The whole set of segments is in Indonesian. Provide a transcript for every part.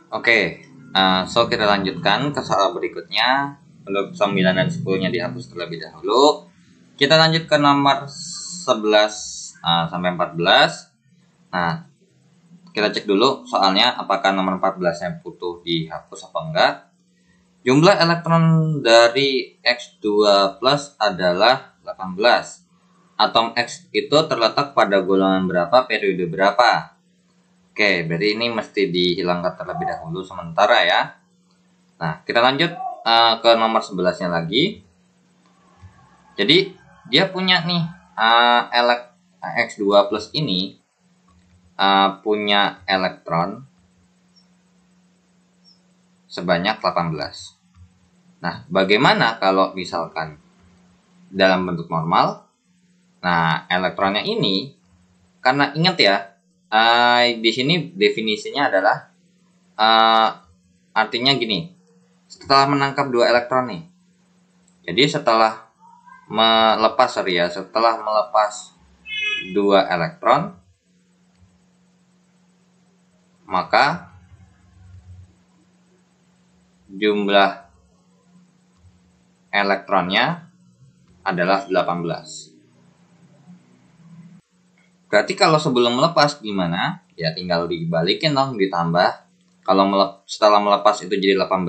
Oke, so kita lanjutkan ke soal berikutnya. Untuk 9 dan 10-nya dihapus terlebih dahulu. Kita lanjut ke nomor 11 sampai 14. Nah, kita cek dulu soalnya apakah nomor 14-nya butuh dihapus apa enggak. Jumlah elektron dari X2 plus adalah 18. Atom X itu terletak pada golongan berapa, periode berapa? Oke, berarti ini mesti dihilangkan terlebih dahulu sementara ya. Nah, kita lanjut ke nomor 11-nya lagi. Jadi, dia punya nih X2 plus ini punya elektron sebanyak 18. Nah, bagaimana kalau misalkan dalam bentuk normal? Nah, elektronnya ini, karena ingat ya, di sini definisinya adalah artinya gini, setelah menangkap 2 elektron nih, jadi setelah melepas 2 elektron, maka jumlah elektronnya adalah 18. Berarti kalau sebelum melepas gimana? Ya tinggal dibalikin dong, ditambah. Kalau setelah melepas itu jadi 18,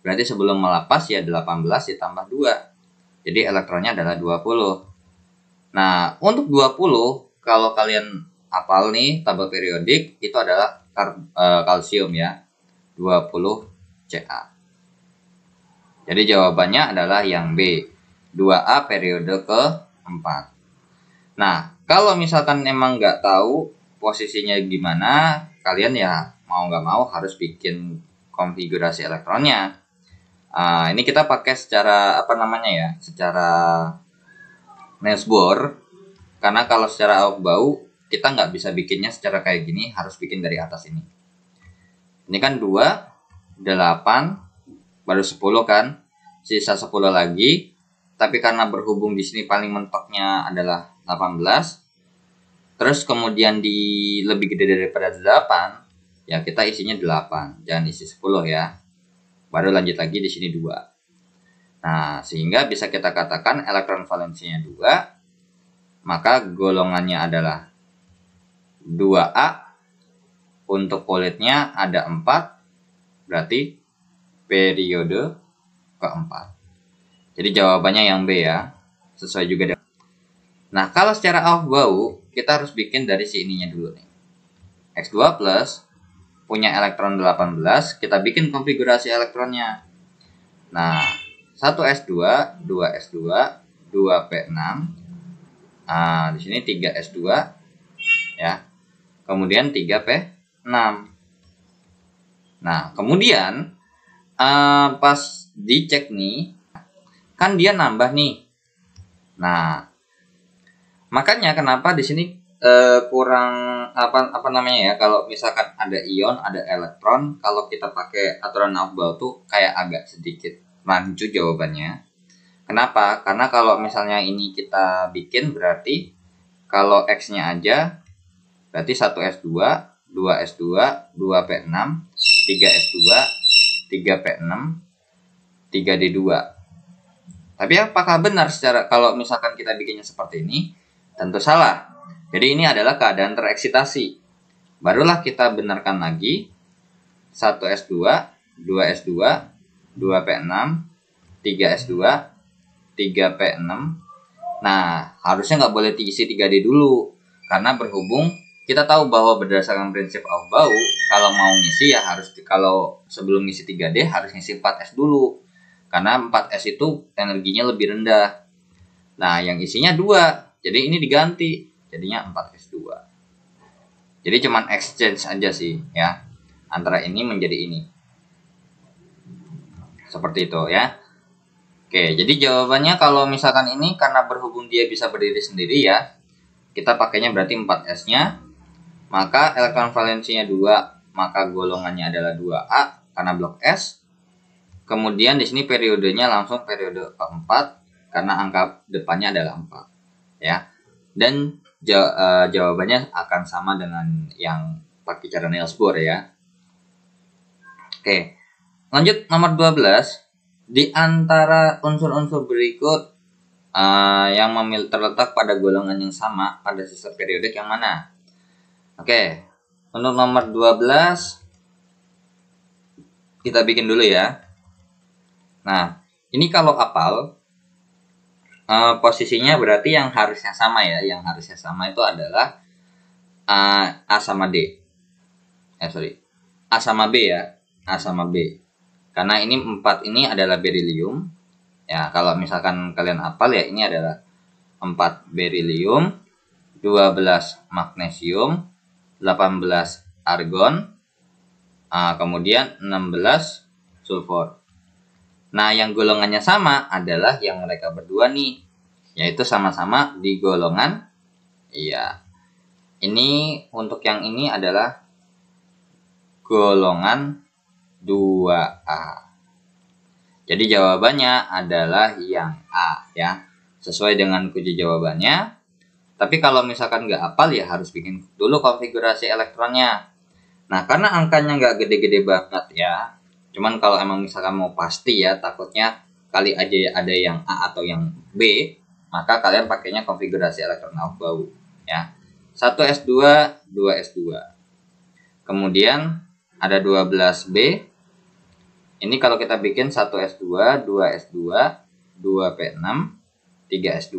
berarti sebelum melepas ya 18 ditambah 2. Jadi elektronnya adalah 20. Nah, untuk 20, kalau kalian hafal nih tabel periodik, itu adalah kalsium ya. 20 Ca. Jadi jawabannya adalah yang B. 2A periode ke-4. Nah, kalau misalkan emang nggak tahu posisinya gimana, kalian ya mau nggak mau harus bikin konfigurasi elektronnya. Ini kita pakai secara secara Niels Bohr. Karena kalau secara Aufbau kita nggak bisa bikinnya secara kayak gini, harus bikin dari atas ini. Ini kan 2, 8, baru 10 kan, sisa 10 lagi. Tapi karena berhubung di sini paling mentoknya adalah 18, terus kemudian lebih gede daripada 8, ya kita isinya 8, jangan isi 10 ya. Baru lanjut lagi di sini 2. Nah, sehingga bisa kita katakan elektron valensinya 2, maka golongannya adalah 2A. Untuk politnya ada 4, berarti periode ke-4. Jadi jawabannya yang B ya, sesuai juga dengan. Nah, kalau secara Aufbau, kita harus bikin dari si ininya dulu nih. X2 plus punya elektron 18, kita bikin konfigurasi elektronnya. Nah, 1s2, 2s2, 2p6. Nah, di sini 3s2 ya. Kemudian 3p6. Nah, kemudian pas dicek nih, kan dia nambah nih. Nah, makanya kenapa di sini kurang kalau misalkan ada ion, ada elektron, kalau kita pakai aturan Aufbau tuh kayak agak sedikit rancu jawabannya. Kenapa? Karena kalau misalnya ini kita bikin, berarti kalau X-nya aja berarti 1s2, 2s2, 2p6, 3s2, 3p6, 3d2. Tapi apakah benar kalau misalkan kita bikinnya seperti ini? Tentu salah. Jadi ini adalah keadaan tereksitasi. Barulah kita benarkan lagi 1s2, 2s2, 2p6, 3s2, 3p6. Nah, harusnya nggak boleh diisi 3D dulu. Karena berhubung kita tahu bahwa berdasarkan prinsip Aufbau, kalau mau ngisi ya kalau sebelum ngisi 3D harus ngisi 4s dulu. Karena 4s itu energinya lebih rendah. Nah, yang isinya 2. Jadi ini diganti. Jadinya 4s2. Jadi cuman exchange aja sih ya. Antara ini menjadi ini. Seperti itu ya. Oke, jadi jawabannya kalau misalkan ini karena berhubung dia bisa berdiri sendiri ya. Kita pakainya berarti 4s-nya. Maka elektron valensinya 2, maka golongannya adalah 2A karena blok S. Kemudian di sini periodenya langsung periode keempat karena angka depannya adalah 4 ya. Dan jawabannya akan sama dengan yang pakai cara Niels Bohr ya. Oke, lanjut nomor 12. Di antara unsur-unsur berikut yang terletak pada golongan yang sama pada sistem periodik yang mana? Oke, untuk nomor 12 kita bikin dulu ya. Nah, ini kalau apal posisinya berarti yang harusnya sama ya. Yang harusnya sama itu adalah A sama D. A sama B ya. A sama B. Karena ini 4 ini adalah berilium. Ya, kalau misalkan kalian apal ya, ini adalah 4 berilium, 12 magnesium, 18 argon, kemudian 16 sulfur. Nah, yang golongannya sama adalah yang mereka berdua nih, yaitu sama-sama di golongan, iya. Ini untuk yang ini adalah golongan 2A. Jadi jawabannya adalah yang A ya, sesuai dengan kunci jawabannya. Tapi kalau misalkan nggak hafal ya harus bikin dulu konfigurasi elektronnya. Nah, karena angkanya nggak gede-gede banget ya, cuman kalau emang misalkan mau pasti ya, takutnya kali aja ada yang A atau yang B, maka kalian pakainya konfigurasi elektron Aufbau ya. 1s2, 2s2. Kemudian ada 12B. Ini kalau kita bikin 1s2, 2s2, 2p6, 3s2.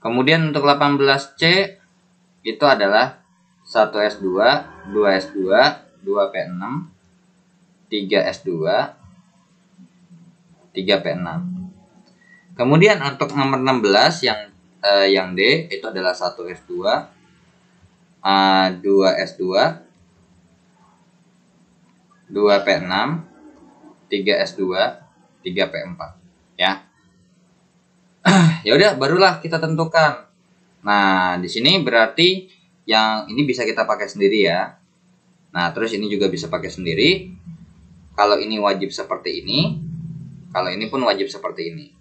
Kemudian untuk 18C itu adalah 1s2, 2s2, 2p6, 3s2, 3p6. Kemudian untuk nomor 16 yang D itu adalah 1s2, 2s2, 2p6, 3s2, 3p4 ya. Ya udah, barulah kita tentukan. Nah, di sini berarti yang ini bisa kita pakai sendiri ya. Nah, terus ini juga bisa pakai sendiri. Kalau ini wajib seperti ini, kalau ini pun wajib seperti ini.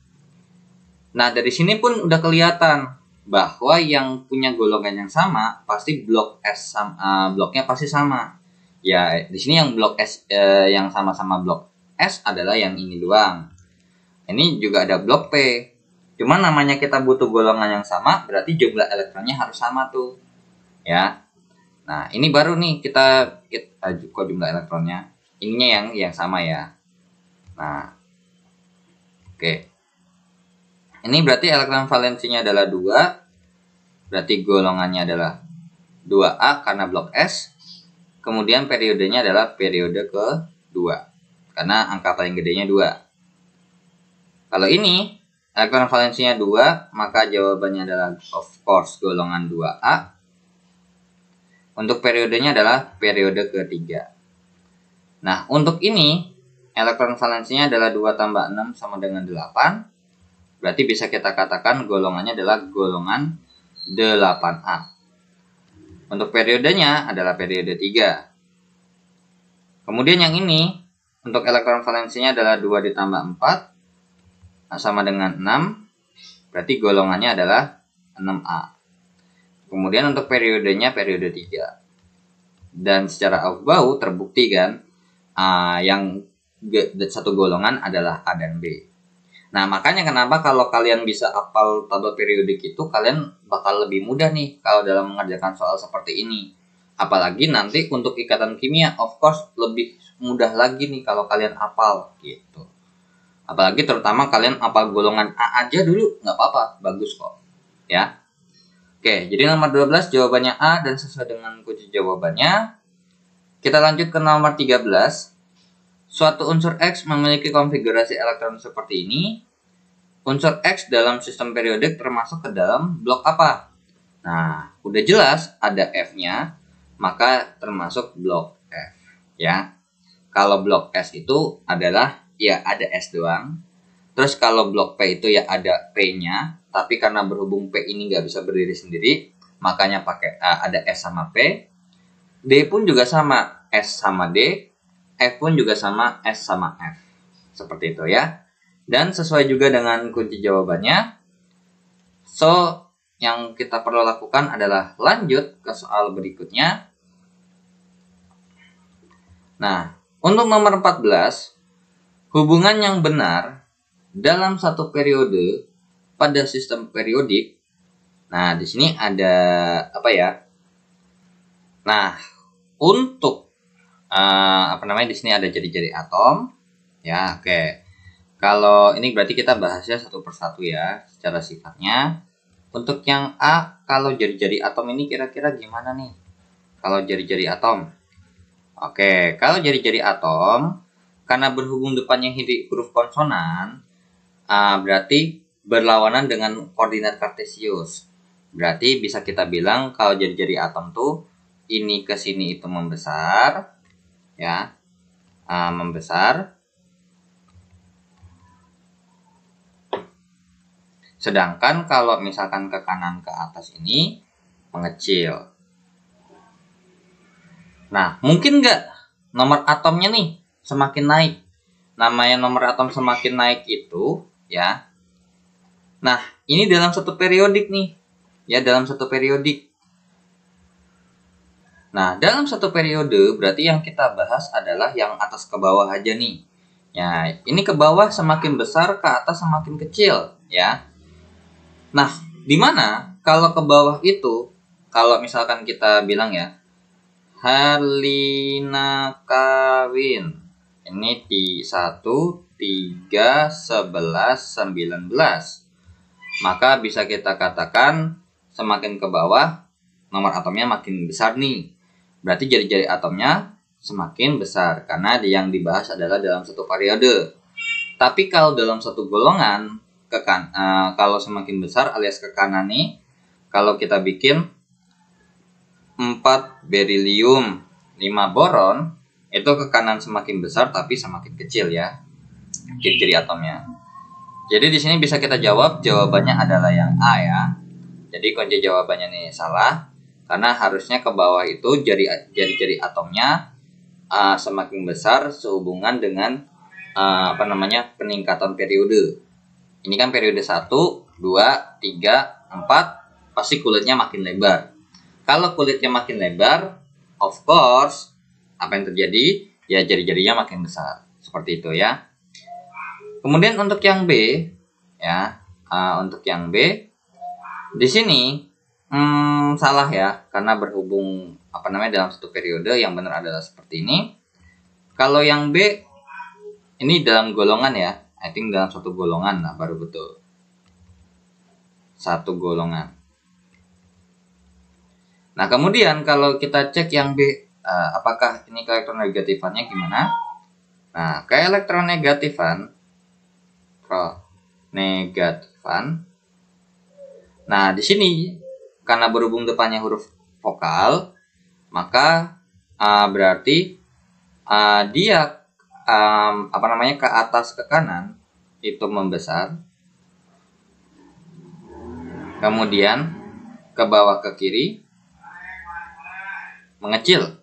Nah, dari sini pun udah kelihatan bahwa yang punya golongan yang sama pasti blok S bloknya pasti sama. Ya, di sini yang blok S yang sama-sama blok S adalah yang ini doang. Ini juga ada blok P. Cuman namanya kita butuh golongan yang sama, berarti jumlah elektronnya harus sama tuh. Ya. Nah, ini baru nih kita kok jumlah elektronnya. Ininya yang sama ya. Nah. Oke. Ini berarti elektron valensinya adalah 2. Berarti golongannya adalah 2A karena blok S. Kemudian periodenya adalah periode ke-2. Karena angka paling gedenya 2. Kalau ini elektron valensinya 2, maka jawabannya adalah of course golongan 2A. Untuk periodenya adalah periode ke-3. Nah, untuk ini elektron valensinya adalah 2 tambah 6 sama dengan 8. Berarti bisa kita katakan golongannya adalah golongan 8A. Untuk periodenya adalah periode 3. Kemudian yang ini, untuk elektron valensinya adalah 2 ditambah 4, sama dengan 6. Berarti golongannya adalah 6A. Kemudian untuk periodenya periode 3. Dan secara Aufbau terbukti kan, yang satu golongan adalah A dan B. Nah, makanya kenapa kalau kalian bisa hafal tabel periodik itu, kalian bakal lebih mudah nih kalau dalam mengerjakan soal seperti ini. Apalagi nanti untuk ikatan kimia, of course lebih mudah lagi nih kalau kalian hafal gitu. Apalagi terutama kalian hafal golongan A aja dulu, nggak apa-apa, bagus kok. Ya. Oke, jadi nomor 12 jawabannya A dan sesuai dengan kunci jawabannya. Kita lanjut ke nomor 13. Suatu unsur X memiliki konfigurasi elektron seperti ini. Unsur X dalam sistem periodik termasuk ke dalam blok apa? Nah, udah jelas ada F-nya, maka termasuk blok F. Ya. Kalau blok S itu adalah ya ada S doang. Terus kalau blok P itu ya ada P-nya, tapi karena berhubung P ini nggak bisa berdiri sendiri, makanya pakai ada S sama P. D pun juga sama, S sama D. F pun juga sama, S sama F. Seperti itu ya. Dan sesuai juga dengan kunci jawabannya. So, yang kita perlu lakukan adalah lanjut ke soal berikutnya. Nah, Untuk nomor 14, hubungan yang benar dalam satu periode pada sistem periodik. Nah, di sini ada apa ya? Nah, untuk di sini ada jari-jari atom. Ya, oke. Kalau ini berarti kita bahasnya satu persatu ya, secara sifatnya. Untuk yang A, kalau jari-jari atom ini kira-kira gimana nih? Kalau jari-jari atom. Oke, kalau jari-jari atom, karena berhubung depannya huruf konsonan, berarti berlawanan dengan koordinat kartesius. Berarti bisa kita bilang kalau jari-jari atom tuh ini ke sini itu membesar, ya, membesar. Sedangkan kalau misalkan ke kanan ke atas ini mengecil. Nah, mungkin nggak nomor atomnya nih semakin naik. Namanya nomor atom semakin naik itu, ya. Nah, ini dalam satu periodik nih. Ya, dalam satu periodik. Nah, dalam satu periode berarti yang kita bahas adalah yang atas ke bawah aja nih. Ya, ini ke bawah semakin besar, ke atas semakin kecil, ya. Nah, di mana kalau ke bawah itu, kalau misalkan kita bilang ya, Herlina kawin. Ini di 1, 3, 11, 19. Maka bisa kita katakan semakin ke bawah nomor atomnya makin besar nih. Berarti jari-jari atomnya semakin besar karena yang dibahas adalah dalam satu periode. Tapi kalau dalam satu golongan kalau semakin besar alias ke kanan nih, kalau kita bikin 4 berilium, 5 boron, itu ke kanan semakin besar tapi semakin kecil ya ciri-ciri atomnya. Jadi di sini bisa kita jawab, jawabannya adalah yang A ya. Jadi kunci jawabannya nih salah karena harusnya ke bawah itu jari-jari atomnya semakin besar sehubungan dengan peningkatan periode. Ini kan periode 1, 2, 3, 4 pasti kulitnya makin lebar. Kalau kulitnya makin lebar, of course, apa yang terjadi? Ya jari-jarinya makin besar. Seperti itu ya. Kemudian untuk yang B, ya, untuk yang B, di sini salah ya, karena berhubung dalam satu periode yang benar adalah seperti ini. Kalau yang B, ini dalam golongan ya, I think dalam satu golongan lah baru betul. Satu golongan. Nah, kemudian kalau kita cek yang B, apakah ini keelektronegatifan gimana? Nah, keelektronegatifan. Nah, di sini karena berhubung depannya huruf vokal, maka berarti dia ke atas ke kanan itu membesar. Kemudian ke bawah ke kiri mengecil.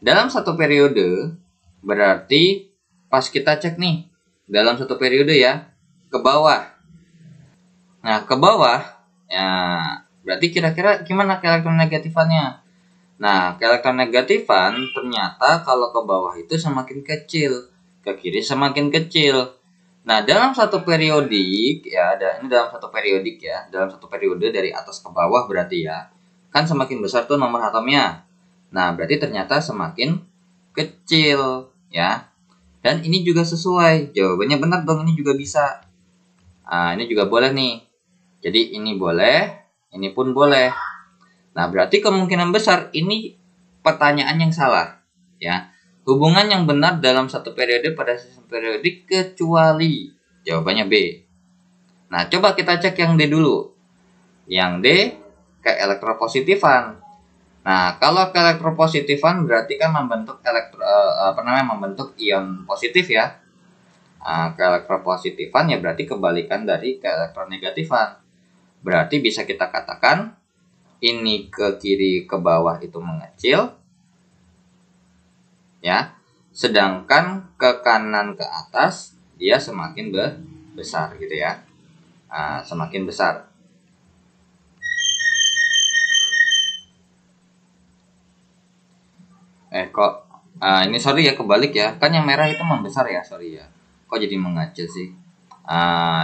Dalam satu periode berarti pas kita cek nih dalam satu periode ya ke bawah. Nah, ke bawah ya berarti kira-kira gimana keelektronegatifan-nya? Nah, keelektronegatifan ternyata kalau ke bawah itu semakin kecil, ke kiri semakin kecil. Nah, dalam satu periodik ya, ini dalam satu periodik ya, dalam satu periode dari atas ke bawah berarti ya. Kan semakin besar tuh nomor atomnya. Nah, berarti ternyata semakin kecil ya. Dan ini juga sesuai. Jawabannya benar dong, ini juga bisa. Ini juga boleh nih. Jadi ini boleh, ini pun boleh. Nah, berarti kemungkinan besar ini pertanyaan yang salah ya. Hubungan yang benar dalam satu periode pada sistem periodik kecuali jawabannya B. Nah, coba kita cek yang D dulu. Yang D keelektropositifan. Nah, kalau keelektropositifan berarti kan membentuk membentuk ion positif ya. Keelektropositifan ya berarti kebalikan dari keelektronegatifan. Berarti bisa kita katakan ini ke kiri ke bawah itu mengecil ya. Sedangkan ke kanan ke atas dia semakin besar gitu ya. Semakin besar. Kok ini sorry ya, kebalik ya. Kan yang merah itu membesar ya, sorry ya. Kok jadi mengecil sih?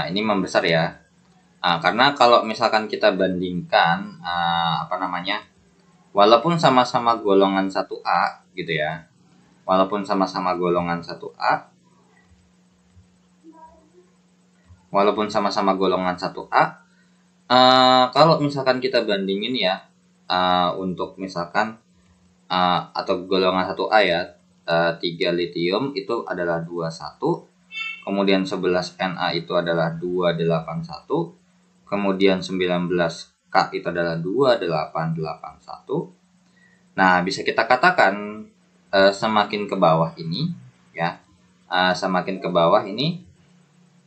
Ini membesar ya. Karena kalau misalkan kita bandingkan apa namanya? Walaupun sama-sama golongan 1A gitu ya. Walaupun sama-sama golongan 1A, walaupun sama-sama golongan 1A, kalau misalkan kita bandingin ya, untuk misalkan atau golongan 1A ya, 3 litium itu adalah 21, kemudian 11 Na itu adalah 281, kemudian 19 K itu adalah 2881. Nah, bisa kita katakan semakin ke bawah ini ya, semakin ke bawah ini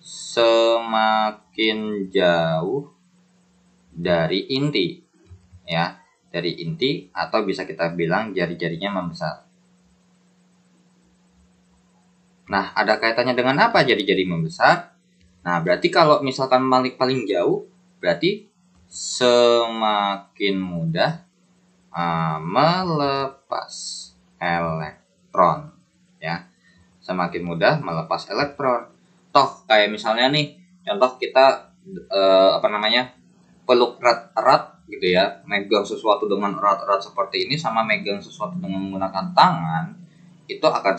semakin jauh dari inti ya, dari inti, atau bisa kita bilang jari-jarinya membesar. Nah, ada kaitannya dengan apa jari-jari membesar? Nah, berarti kalau misalkan paling jauh, berarti semakin mudah melepas elektron ya, semakin mudah melepas elektron. Toh kayak misalnya nih, contoh kita apa namanya, peluk erat-erat gitu ya, megang sesuatu dengan erat-erat seperti ini sama megang sesuatu dengan menggunakan tangan, itu akan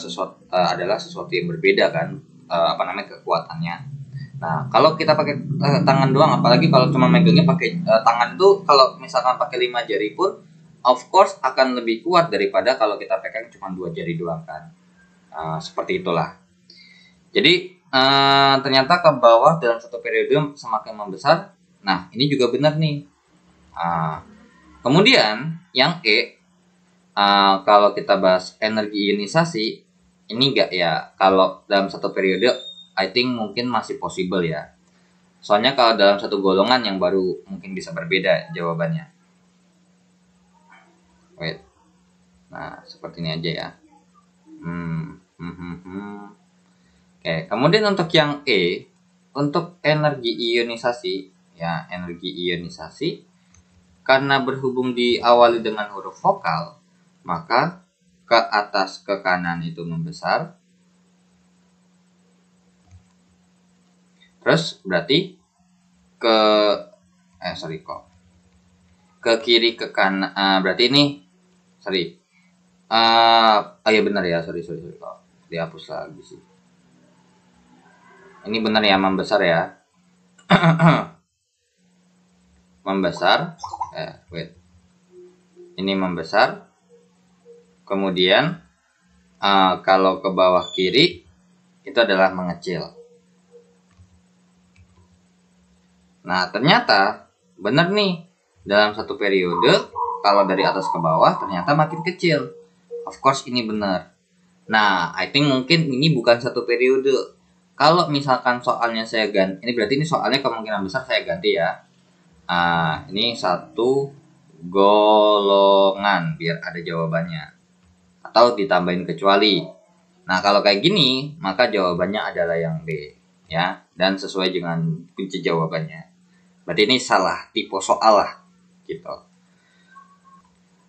adalah sesuatu yang berbeda kan, apa namanya, kekuatannya. Nah, kalau kita pakai tangan doang, apalagi kalau cuma megangnya pakai tangan itu, kalau misalkan pakai 5 jari pun of course akan lebih kuat daripada kalau kita pegang cuma 2 jari doang kan. Seperti itulah. Jadi ternyata ke bawah dalam satu periode semakin membesar. Nah, ini juga benar nih. Kemudian yang E, kalau kita bahas energi ionisasi, ini enggak ya, kalau dalam satu periode I think mungkin masih possible ya. Soalnya kalau dalam satu golongan yang baru mungkin bisa berbeda jawabannya. Wait. Nah, seperti ini aja ya. Oke, kemudian untuk yang E, untuk energi ionisasi ya, energi ionisasi karena berhubung diawali dengan huruf vokal, maka ke atas ke kanan itu membesar. Terus berarti ke kiri ke kanan, berarti ini ya benar ya, sorry kok dihapus lagi sih. Ini benar ya, membesar ya. Membesar, ini membesar. Kemudian kalau ke bawah kiri itu adalah mengecil. Nah, ternyata benar nih, dalam satu periode kalau dari atas ke bawah ternyata makin kecil. Of course ini benar. Nah, I think mungkin ini bukan satu periode. Kalau misalkan soalnya saya ganti, ini berarti ini soalnya kemungkinan besar saya ganti ya. Ini satu golongan biar ada jawabannya, atau ditambahin kecuali. Nah, kalau kayak gini maka jawabannya adalah yang B ya, dan sesuai dengan kunci jawabannya. Berarti ini salah tipe soal lah gitu.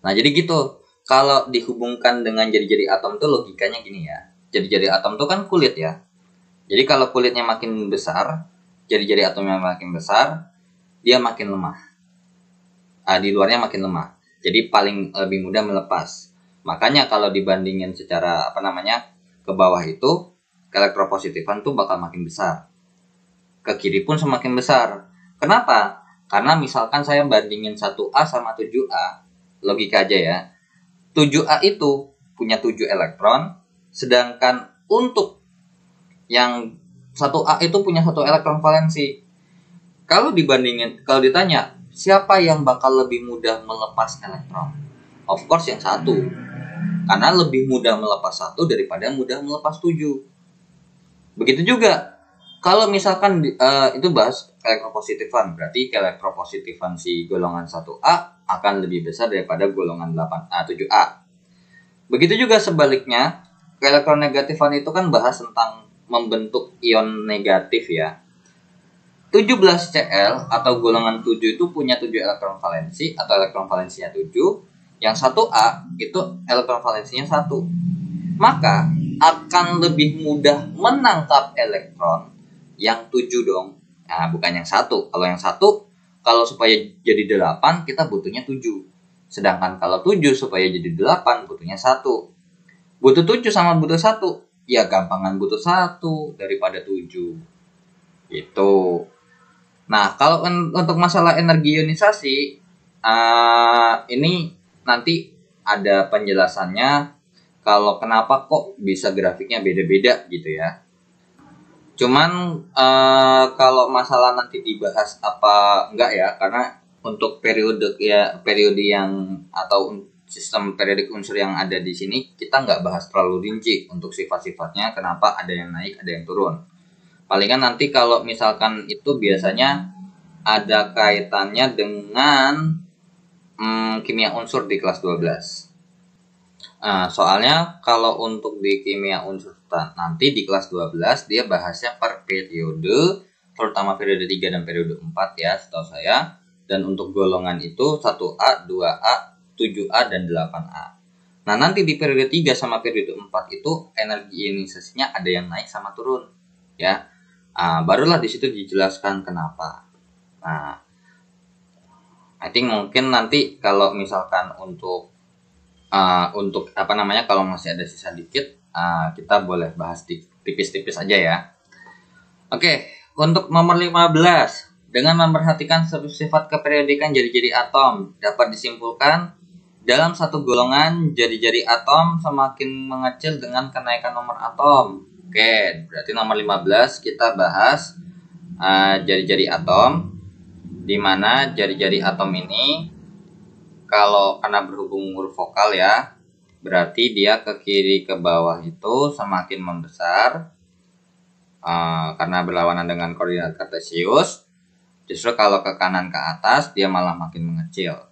Nah, jadi gitu. Kalau dihubungkan dengan jari-jari atom tuh logikanya gini ya. Jari-jari atom tuh kan kulit ya. Jadi kalau kulitnya makin besar, jari-jari atomnya makin besar, dia makin lemah. Di luarnya makin lemah. Jadi paling lebih mudah melepas. Makanya kalau dibandingin secara apa namanya, ke bawah itu elektropositifan tuh bakal makin besar. Ke kiri pun semakin besar. Kenapa? Karena misalkan saya bandingin 1A sama 7A, logika aja ya. 7A itu punya 7 elektron, sedangkan untuk yang 1A itu punya 1 elektron valensi. Kalau ditanya siapa yang bakal lebih mudah melepas elektron? Of course yang 1. Karena lebih mudah melepas 1 daripada mudah melepas 7. Begitu juga kalau misalkan itu bahas elektropositifan, berarti elektropositifan si golongan 1A akan lebih besar daripada golongan 7A. Begitu juga sebaliknya, elektronegatifan itu kan bahas tentang membentuk ion negatif ya. 17Cl atau golongan 7 itu punya 7 elektron valensi atau elektron valensinya 7, Yang 1A itu elektron valensinya 1. Maka akan lebih mudah menangkap elektron yang 7 dong. Nah, bukan yang 1. Kalau yang 1, kalau supaya jadi 8 kita butuhnya 7. Sedangkan kalau 7 supaya jadi 8 butuhnya 1. Butuh 7 sama butuh 1. Ya gampangan butuh 1 daripada 7. Gitu. Nah, kalau untuk masalah energi ionisasi, ini nanti ada penjelasannya kalau kenapa kok bisa grafiknya beda-beda gitu ya. Cuman kalau masalah nanti dibahas apa enggak ya, karena untuk periode yang atau sistem periodik unsur yang ada di sini kita nggak bahas terlalu rinci untuk sifat-sifatnya, kenapa ada yang naik ada yang turun. Palingan nanti kalau misalkan itu biasanya ada kaitannya dengan kimia unsur di kelas 12. Soalnya kalau untuk di kimia unsur nanti di kelas 12 dia bahasnya per periode, terutama periode 3 dan periode 4 ya setahu saya. Dan untuk golongan itu 1A, 2A, 7A, dan 8A. Nah nanti di periode 3 sama periode 4 itu energi ionisasinya ada yang naik sama turun ya. Barulah di situ dijelaskan kenapa. Nah, I think mungkin nanti kalau misalkan untuk kalau masih ada sisa dikit, kita boleh bahas tipis-tipis aja ya. Oke, untuk nomor 15, dengan memperhatikan sifat keperiodikan jari-jari atom dapat disimpulkan dalam satu golongan jari-jari atom semakin mengecil dengan kenaikan nomor atom. Oke, berarti nomor 15 kita bahas jari-jari atom, di mana jari-jari atom ini kalau karena berhubung huruf vokal ya, berarti dia ke kiri ke bawah itu semakin membesar karena berlawanan dengan koordinat kartesius. Justru kalau ke kanan ke atas dia malah makin mengecil.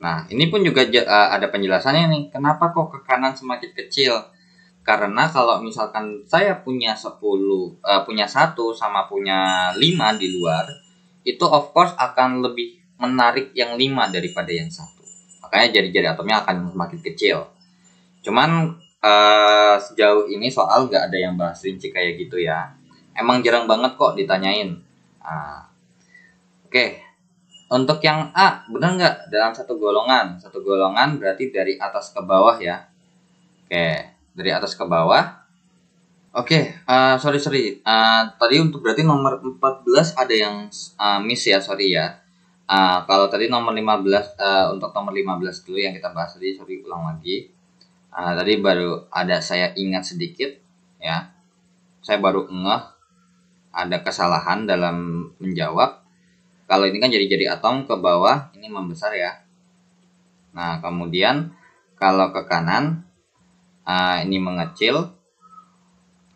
Nah, ini pun juga ada penjelasannya nih. Kenapa kok ke kanan semakin kecil? Karena kalau misalkan saya punya 1 sama punya 5 di luar, itu of course akan lebih menarik yang 5 daripada yang 1. Makanya jari-jari atomnya akan semakin kecil. Cuman sejauh ini soal nggak ada yang bahas rinci kayak gitu ya. Emang jarang banget kok ditanyain. Oke. Untuk yang A, benar nggak dalam satu golongan? Satu golongan berarti dari atas ke bawah ya. Oke, dari atas ke bawah. Oke, sorry. Tadi untuk berarti nomor 14 ada yang miss ya, sorry ya. Kalau tadi nomor 15, untuk nomor 15 dulu yang kita bahas tadi, sorry ulang lagi. Tadi baru ada saya ingat sedikit ya. Saya baru ngeh ada kesalahan dalam menjawab. Kalau ini kan jari-jari atom ke bawah ini membesar ya. Nah kemudian kalau ke kanan ini mengecil,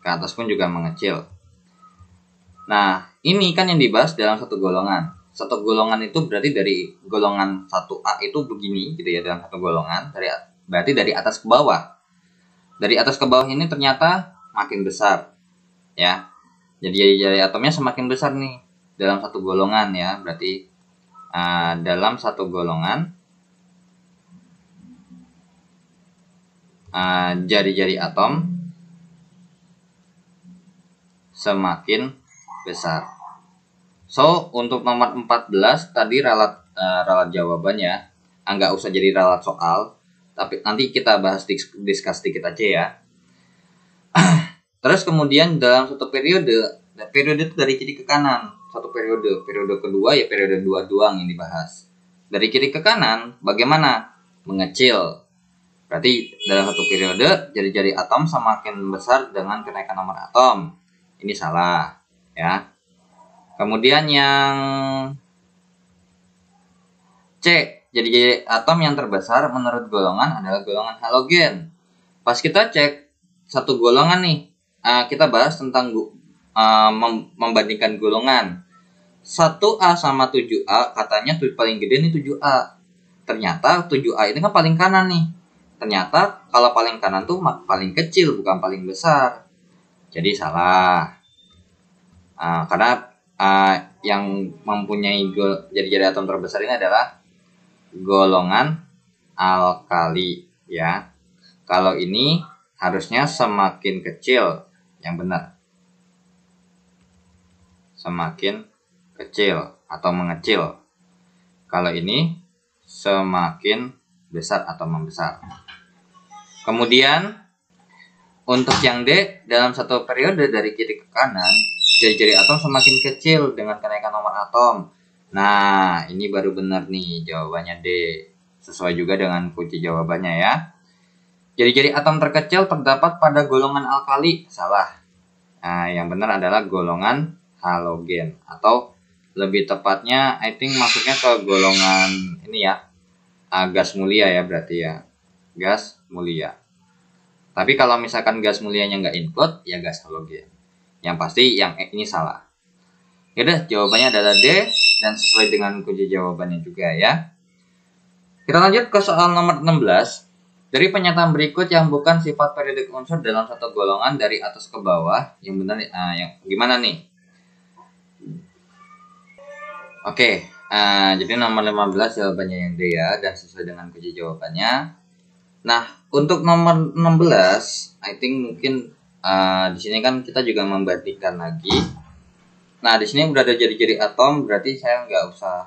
ke atas pun juga mengecil. Nah ini kan yang dibahas dalam satu golongan. Satu golongan itu berarti dari golongan 1A itu begini gitu ya, dalam satu golongan berarti dari atas ke bawah. Dari atas ke bawah ini ternyata makin besar ya. Jadi jari-jari atomnya semakin besar nih dalam satu golongan ya, berarti dalam satu golongan jari-jari atom semakin besar. So untuk nomor 14 tadi ralat jawabannya, nggak usah jadi ralat soal, tapi nanti kita bahas discuss dikit aja ya. Terus kemudian dalam satu periode itu dari kiri ke kanan. Satu periode kedua ya periode 2 doang yang dibahas. Dari kiri ke kanan bagaimana? Mengecil. Berarti dalam satu periode jari-jari atom semakin besar dengan kenaikan nomor atom. Ini salah ya. Kemudian yang C, jari-jari atom yang terbesar menurut golongan adalah golongan halogen. Pas kita cek satu golongan nih, kita bahas tentang membandingkan golongan 1A sama 7A, katanya paling gede nih 7A. Ternyata 7A ini kan paling kanan nih. Ternyata kalau paling kanan tuh paling kecil, bukan paling besar. Jadi salah. Karena yang mempunyai jari-jari atom terbesar ini adalah golongan alkali ya. Kalau ini harusnya semakin kecil, yang benar. Semakin kecil atau mengecil. Kalau ini semakin besar atau membesar. Kemudian untuk yang D, dalam satu periode dari kiri ke kanan, jari-jari atom semakin kecil dengan kenaikan nomor atom. Nah, ini baru benar nih jawabannya D. Sesuai juga dengan kunci jawabannya ya. Jari-jari atom terkecil terdapat pada golongan alkali. Salah. Nah, yang benar adalah golongan halogen. Atau lebih tepatnya, I think masuknya ke golongan ini ya. Gas mulia ya berarti ya. Gas mulia. Tapi kalau misalkan gas mulianya nggak include, ya gas halogen. Yang pasti yang ini salah. Yaudah, jawabannya adalah D dan sesuai dengan kunci jawabannya juga ya. Kita lanjut ke soal nomor 16. Dari pernyataan berikut yang bukan sifat periodik unsur dalam satu golongan dari atas ke bawah, yang benar yang gimana nih? Oke, jadi nomor 15 jawabannya yang D ya dan sesuai dengan kunci jawabannya. Nah, untuk nomor 16, I think mungkin di sini kan kita juga membandingkan lagi. Nah, di sini udah ada jari-jari atom, berarti saya nggak usah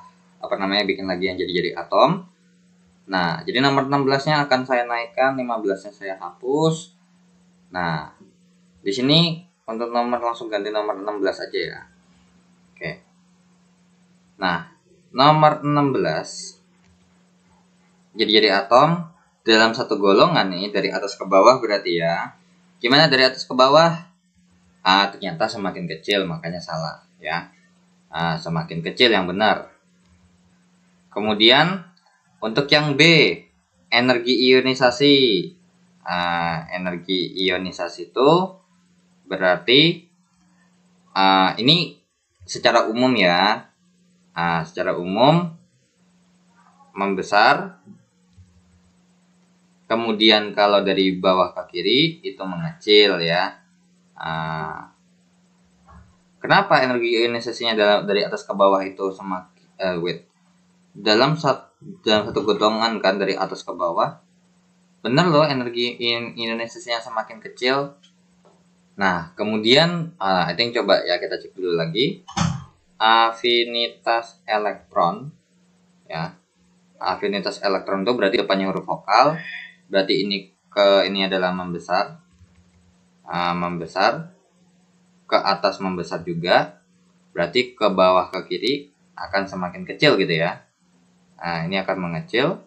bikin lagi yang jari-jari atom. Nah, jadi nomor 16-nya akan saya naikkan, 15-nya saya hapus. Nah, di sini untuk nomor langsung ganti nomor 16 aja ya. Oke. Nah, nomor 16 jari-jari atom dalam satu golongan nih dari atas ke bawah berarti ya. Gimana dari atas ke bawah? Ternyata semakin kecil, makanya salah ya. Semakin kecil yang benar. Kemudian untuk yang B, energi ionisasi. Energi ionisasi itu berarti ini secara umum ya. Secara umum membesar. Kemudian kalau dari bawah ke kiri itu mengecil ya. Kenapa energi ionisasinya dari atas ke bawah itu semakin dalam satu golongan kan dari atas ke bawah, bener loh energi ionisasinya semakin kecil. Nah, kemudian I think coba ya kita cek dulu lagi afinitas elektron ya. Afinitas elektron itu berarti depannya huruf vokal, berarti ini adalah membesar. Membesar ke atas membesar juga, berarti ke bawah ke kiri akan semakin kecil gitu ya. Ini akan mengecil.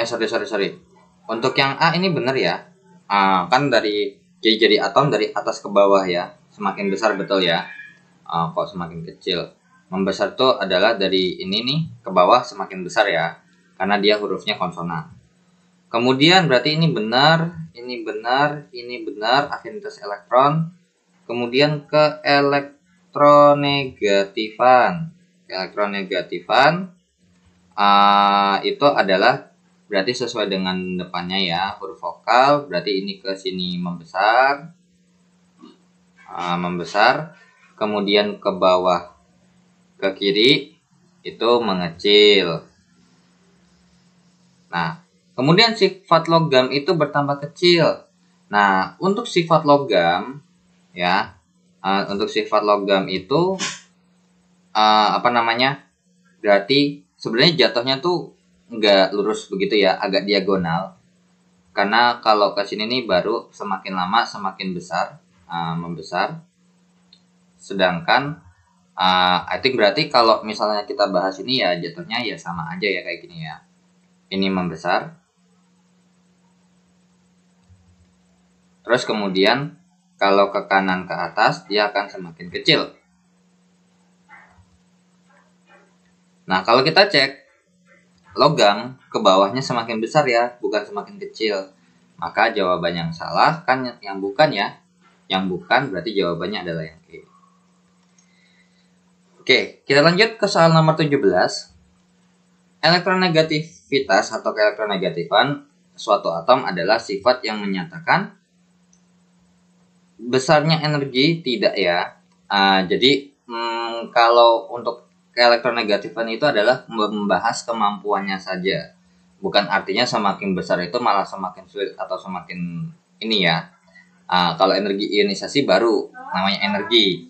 Sorry. Untuk yang A ini benar ya. Kan dari jari-jari atom dari atas ke bawah ya. Semakin besar betul ya. Kok semakin kecil? Membesar itu adalah dari ini nih ke bawah semakin besar ya. Karena dia hurufnya konsonan. Kemudian berarti ini benar, ini benar afinitas elektron. Kemudian ke elektronegatifan. Elektronegatifan itu adalah berarti sesuai dengan depannya ya, huruf vokal, berarti ini ke sini membesar, kemudian ke bawah ke kiri itu mengecil. Nah, kemudian sifat logam itu bertambah kecil. Nah, untuk sifat logam ya, untuk sifat logam itu berarti sebenarnya jatuhnya tuh nggak lurus begitu ya, agak diagonal. Karena kalau ke sini nih baru semakin lama semakin besar, membesar. Sedangkan I think berarti kalau misalnya kita bahas ini ya jatuhnya ya sama aja ya kayak gini ya. Ini membesar. Terus kemudian kalau ke kanan ke atas dia akan semakin kecil. Nah, kalau kita cek logam ke bawahnya semakin besar ya, bukan semakin kecil. Maka jawaban yang salah kan yang bukan ya. Yang bukan berarti jawabannya adalah yang E. Oke, kita lanjut ke soal nomor 17. Elektronegativitas atau keelektronegatifan suatu atom adalah sifat yang menyatakan besarnya energi tidak ya. Jadi kalau untuk keelektronegatifan itu adalah membahas kemampuannya saja. Bukan artinya semakin besar itu malah semakin sulit atau semakin ini ya. Kalau energi ionisasi baru namanya energi.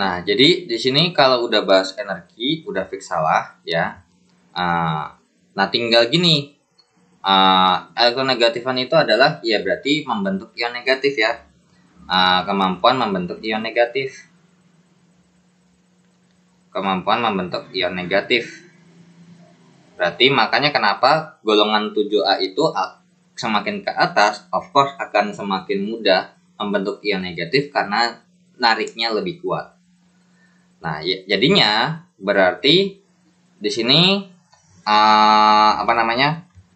Jadi di sini kalau udah bahas energi udah fix salah ya. Nah tinggal gini, elektronegatifan itu adalah ya berarti membentuk ion negatif ya. Kemampuan membentuk ion negatif. Berarti makanya kenapa golongan 7A itu semakin ke atas, of course akan semakin mudah membentuk ion negatif karena nariknya lebih kuat. Nah, jadinya berarti di sini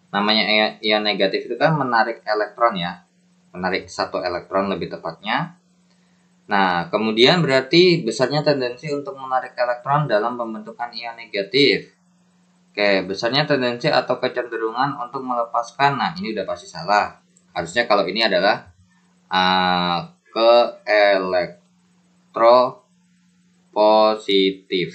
namanya ion negatif itu kan menarik elektron ya, menarik satu elektron lebih tepatnya. Nah, kemudian berarti besarnya tendensi untuk menarik elektron dalam pembentukan ion negatif. Oke, besarnya tendensi atau kecenderungan untuk melepaskan. Nah, ini udah pasti salah. Harusnya kalau ini adalah ke elektropositif.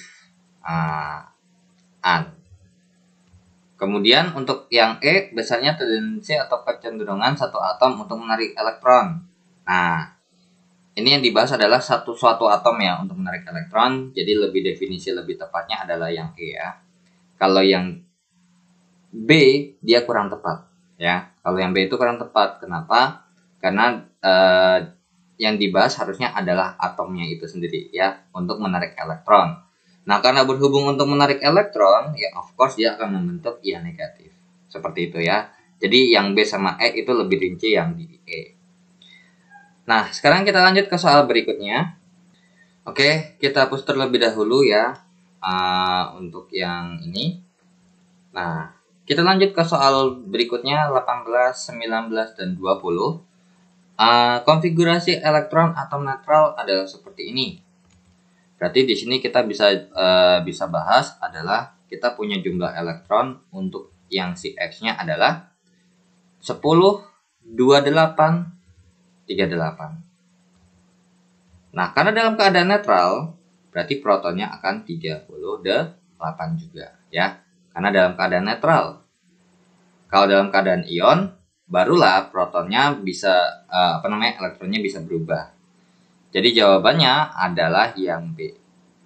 Kemudian untuk yang E, besarnya tendensi atau kecenderungan satu atom untuk menarik elektron. Nah, ini yang dibahas adalah suatu atom ya untuk menarik elektron. Jadi definisi lebih tepatnya adalah yang E ya. Kalau yang B dia kurang tepat ya. Kalau yang B itu kurang tepat. Kenapa? Karena yang dibahas harusnya adalah atomnya itu sendiri ya untuk menarik elektron. Nah, karena berhubung untuk menarik elektron, ya of course dia akan membentuk ion negatif. Seperti itu ya. Jadi yang B sama E itu lebih rinci yang di E. Nah, sekarang kita lanjut ke soal berikutnya. Oke, kita hapus terlebih dahulu ya untuk yang ini. Nah, kita lanjut ke soal berikutnya 18, 19, dan 20. Konfigurasi elektron atom netral adalah seperti ini. Berarti di sini kita bisa bahas adalah kita punya jumlah elektron untuk yang si X-nya adalah 10, 28, 38. Nah, karena dalam keadaan netral, berarti protonnya akan 38 juga ya. Karena dalam keadaan netral. Kalau dalam keadaan ion, barulah protonnya bisa elektronnya bisa berubah. Jadi jawabannya adalah yang B.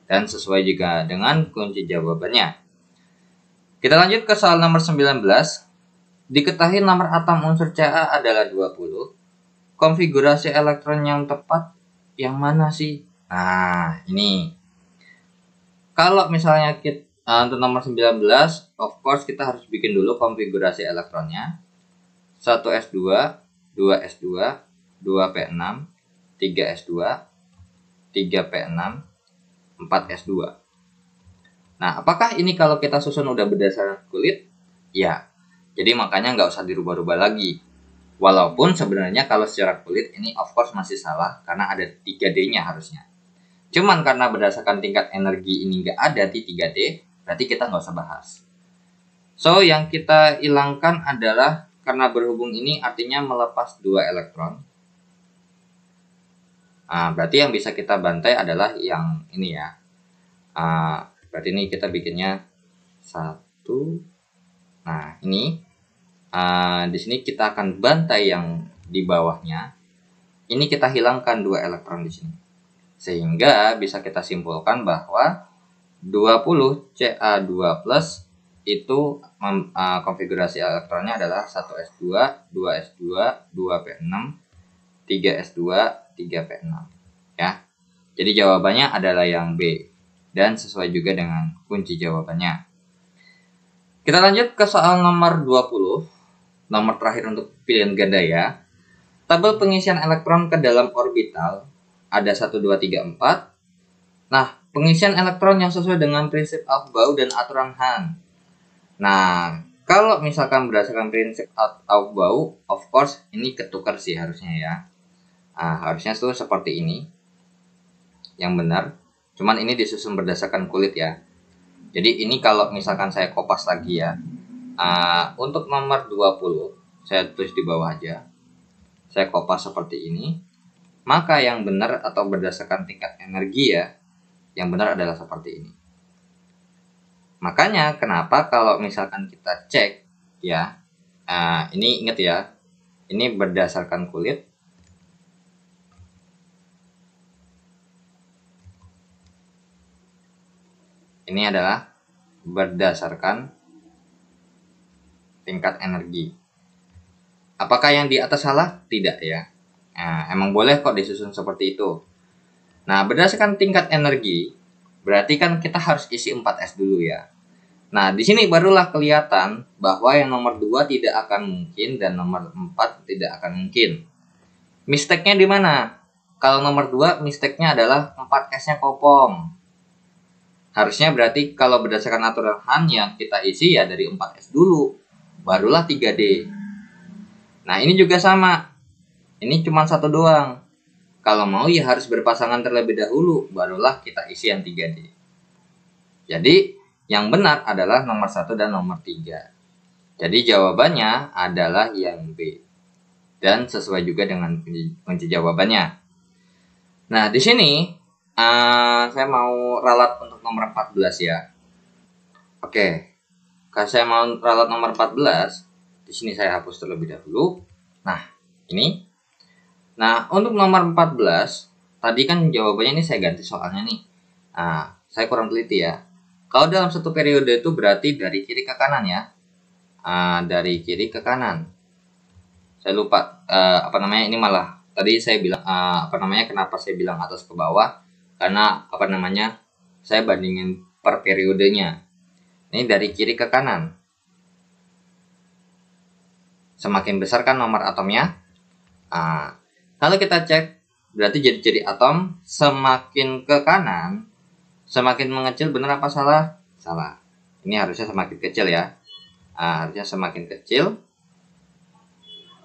Dan sesuai juga dengan kunci jawabannya. Kita lanjut ke soal nomor 19. Diketahui nomor atom unsur Ca adalah 20. Konfigurasi elektron yang tepat yang mana sih? Nah, ini. Kalau misalnya untuk nomor 19, of course kita harus bikin dulu konfigurasi elektronnya. 1s2, 2s2, 2p6, 3s2, 3p6, 4s2. Nah, apakah ini kalau kita susun udah berdasarkan kulit? Ya, jadi makanya nggak usah dirubah-rubah lagi. Walaupun sebenarnya kalau secara kulit ini of course masih salah karena ada 3D-nya harusnya. Cuman karena berdasarkan tingkat energi ini nggak ada di 3D, berarti kita nggak usah bahas. So, yang kita hilangkan adalah karena berhubung ini artinya melepas 2 elektron. Berarti yang bisa kita bantai adalah yang ini ya. Berarti ini kita bikinnya 1. Nah, ini di sini kita akan bantai yang di bawahnya. Ini kita hilangkan 2 elektron di sini. Sehingga bisa kita simpulkan bahwa 20 Ca2+ itu konfigurasi elektronnya adalah 1s2, 2s2, 2p6, 3s2, 3p6 ya. Jadi jawabannya adalah yang B dan sesuai juga dengan kunci jawabannya. Kita lanjut ke soal nomor 20, nomor terakhir untuk pilihan ganda ya. Tabel pengisian elektron ke dalam orbital ada 1, 2, 3, 4. Nah, pengisian elektron yang sesuai dengan prinsip Aufbau dan aturan Hahn. Nah, kalau misalkan berdasarkan prinsip Aufbau, of course ini ketukar sih harusnya ya. Harusnya tuh seperti ini yang benar. Cuman ini disusun berdasarkan kulit ya. Jadi ini kalau misalkan saya kopas lagi ya. Untuk nomor 20 saya tulis di bawah aja. Saya kopas seperti ini. Maka yang benar atau berdasarkan tingkat energi ya, yang benar adalah seperti ini. Makanya kenapa kalau misalkan kita cek ya, ini ingat ya, ini berdasarkan kulit. Ini adalah berdasarkan tingkat energi. Apakah yang di atas salah? Tidak ya. Nah, emang boleh kok disusun seperti itu. Nah, berdasarkan tingkat energi, berarti kan kita harus isi 4S dulu ya. Nah, di sini barulah kelihatan bahwa yang nomor 2 tidak akan mungkin dan nomor 4 tidak akan mungkin. Mistake-nya di mana? Kalau nomor 2, mistake-nya adalah 4S-nya kopong. Harusnya berarti kalau berdasarkan aturan Han yang kita isi ya dari 4S dulu, barulah 3D. Nah, ini juga sama. Ini cuma satu doang. Kalau mau ya harus berpasangan terlebih dahulu, barulah kita isi yang 3D. Jadi, yang benar adalah nomor 1 dan nomor 3. Jadi, jawabannya adalah yang B. Dan sesuai juga dengan kunci jawabannya. Nah, di sini saya mau ralat untuk nomor 14 ya. Oke. Kalau saya mau ralat nomor 14, di sini saya hapus terlebih dahulu. Nah, ini. Nah, untuk nomor 14, tadi kan jawabannya ini saya ganti soalnya nih. Nah, saya kurang teliti ya. Kalau dalam satu periode itu berarti dari kiri ke kanan ya. Dari kiri ke kanan. Saya lupa ini malah tadi saya bilang kenapa saya bilang atas ke bawah? Karena saya bandingin per periodenya. Ini dari kiri ke kanan. Semakin besar kan nomor atomnya. Kalau kita cek, berarti jadi atom semakin ke kanan, semakin mengecil. Benar apa salah? Salah. Ini harusnya semakin kecil ya. Harusnya semakin kecil.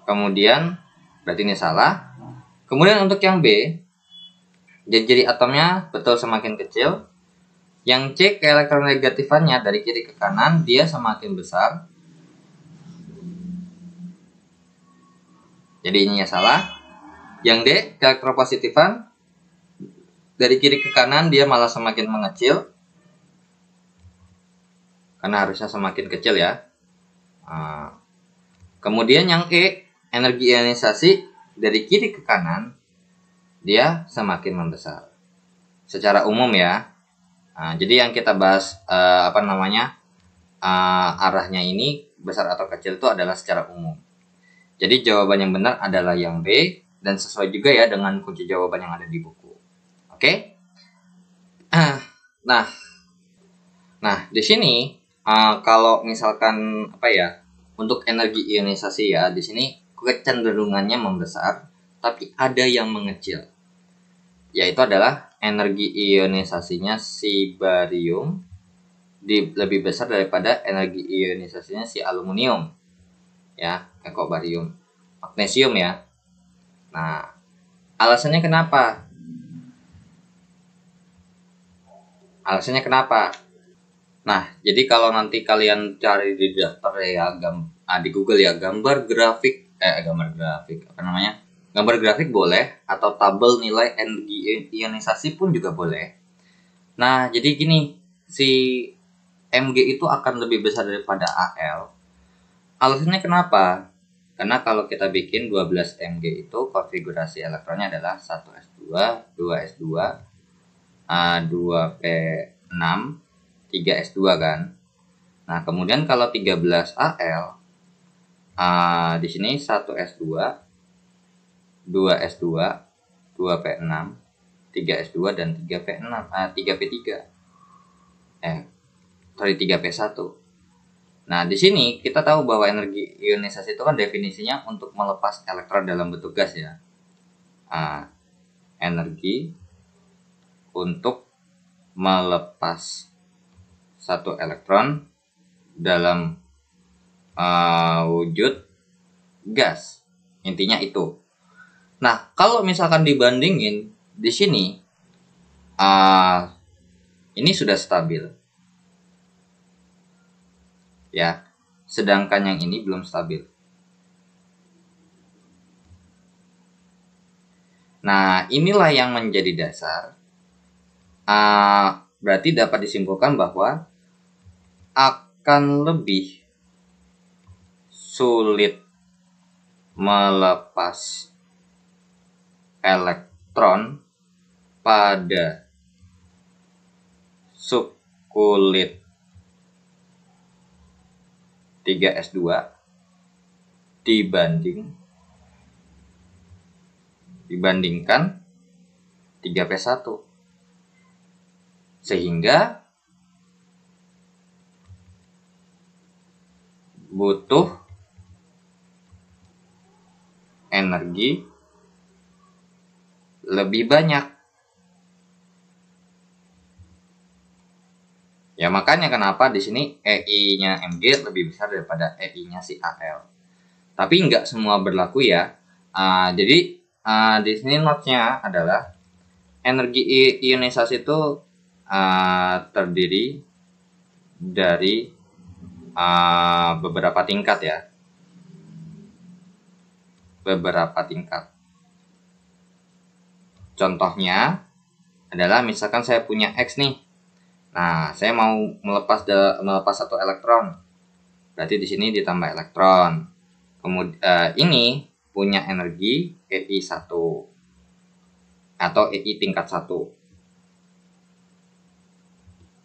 Kemudian, berarti ini salah. Kemudian untuk yang B, jadi atomnya betul semakin kecil. Yang C, keelektronegatifannya dari kiri ke kanan, dia semakin besar. Jadi ininya salah. Yang D, keelektropositifan dari kiri ke kanan, dia malah semakin mengecil. Karena harusnya semakin kecil ya. Kemudian yang E, energi ionisasi dari kiri ke kanan, dia semakin membesar. Secara umum ya. Jadi yang kita bahas arahnya ini besar atau kecil itu adalah secara umum. Jadi jawaban yang benar adalah yang B dan sesuai juga ya dengan kunci jawaban yang ada di buku. Oke? Nah, di sini kalau misalkan untuk energi ionisasi ya, di sini kecenderungannya membesar, tapi ada yang mengecil. Yaitu adalah energi ionisasinya si barium lebih besar daripada energi ionisasinya si aluminium. Ya, kok barium, magnesium ya. Nah, alasannya kenapa? Nah, jadi kalau nanti kalian cari di daftar ya di Google ya gambar grafik boleh, atau tabel nilai energi ionisasi pun juga boleh. Nah, jadi gini, si Mg itu akan lebih besar daripada Al. Alasannya kenapa? Karena kalau kita bikin 12 Mg itu konfigurasi elektronnya adalah 1s2, 2s2, 2p6, 3s2 kan. Nah, kemudian kalau 13 Al, di sini 1s2, 2s2, 2p6, 3s2 dan 3p3. 3p1. Nah, di sini kita tahu bahwa energi ionisasi itu kan definisinya untuk melepas elektron dalam bentuk gas ya. Energi untuk melepas satu elektron dalam wujud gas. Intinya itu. Nah, kalau misalkan dibandingin di sini, ini sudah stabil. Ya, sedangkan yang ini belum stabil. Nah, inilah yang menjadi dasar. Berarti dapat disimpulkan bahwa akan lebih sulit melepas elektron pada subkulit 3s2 dibandingkan 3p1, sehingga butuh energi lebih banyak. Ya, makanya kenapa di sini EI-nya Mg lebih besar daripada EI-nya si Al. Tapi nggak semua berlaku ya. Jadi di sini note-nya adalah energi ionisasi itu terdiri dari beberapa tingkat ya. Beberapa tingkat. Contohnya adalah misalkan saya punya X nih. Nah, saya mau melepas satu elektron. Berarti di sini ditambah elektron. Kemudian ini punya energi EI1 atau EI tingkat 1.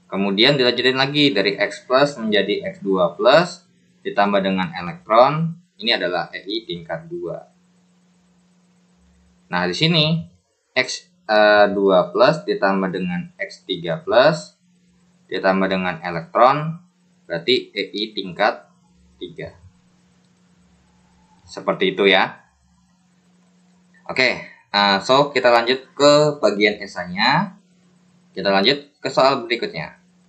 Kemudian dilanjutin lagi dari X plus menjadi X2 plus ditambah dengan elektron. Ini adalah EI tingkat 2. Nah, di sini X2 plus ditambah dengan X3 plus ditambah dengan elektron, berarti EI tingkat 3. Seperti itu ya. Oke, so kita lanjut ke bagian esainya. Kita lanjut ke soal berikutnya.